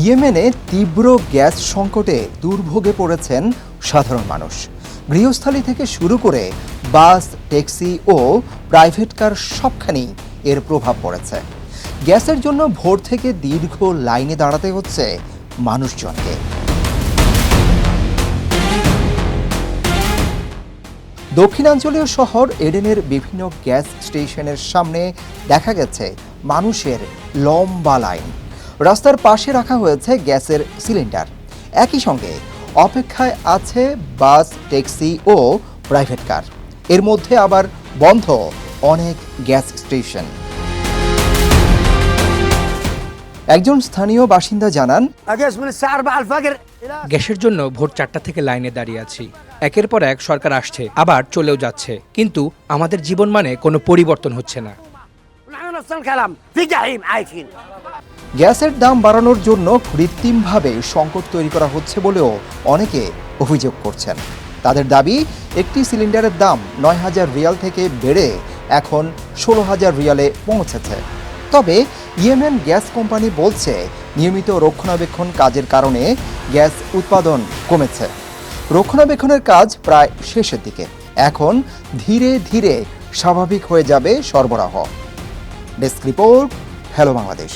ইয়েমেনে তীব্র গ্যাস সংকটে দুর্ভোগে পড়েছেন সাধারণ মানুষ। গৃহস্থালী থেকে শুরু করে বাস, ট্যাক্সি ও প্রাইভেট কার সবখানেই এর প্রভাব পড়েছে। গ্যাসের জন্য ভোর থেকে দীর্ঘ লাইনে দাঁড়াতে হচ্ছে মানুষজনকে। দক্ষিণাঞ্চলীয় শহর এডেনের বিভিন্ন গ্যাস স্টেশনের সামনে দেখা গেছে মানুষের লম্বা লাইন। রাস্তার পাশে রাখা হয়েছে গ্যাসের সিলিন্ডার। একই সঙ্গে অপেক্ষায় আছে বাস, ট্যাক্সি ও প্রাইভেট কার। এর মধ্যে আবার বন্ধ অনেক গ্যাস স্টেশন। একজন স্থানীয় বাসিন্দা জানান, গ্যাসের জন্য ভোর 4টা থেকে লাইনে দাঁড়িয়ে আছি। একের পর এক সরকার আসছে, আবার চলেও যাচ্ছে, কিন্তু আমাদের জীবন মানে কোনো পরিবর্তন হচ্ছে না। গ্যাসের দাম বাড়ানোর জন্য কৃত্রিমভাবে সংকট তৈরি করা হচ্ছে বলেও অনেকে অভিযোগ করছেন। তাদের দাবি, একটি সিলিন্ডারের দাম 9,000 রিয়াল থেকে বেড়ে এখন 16,000 রিয়ালে পৌঁছেছে। তবে ইয়েমেন গ্যাস কোম্পানি বলছে, নিয়মিত রক্ষণাবেক্ষণ কাজের কারণে গ্যাস উৎপাদন কমেছে। রক্ষণাবেক্ষণের কাজ প্রায় শেষের দিকে। এখন ধীরে ধীরে স্বাভাবিক হয়ে যাবে সরবরাহ। Desk report, hello Bangladesh.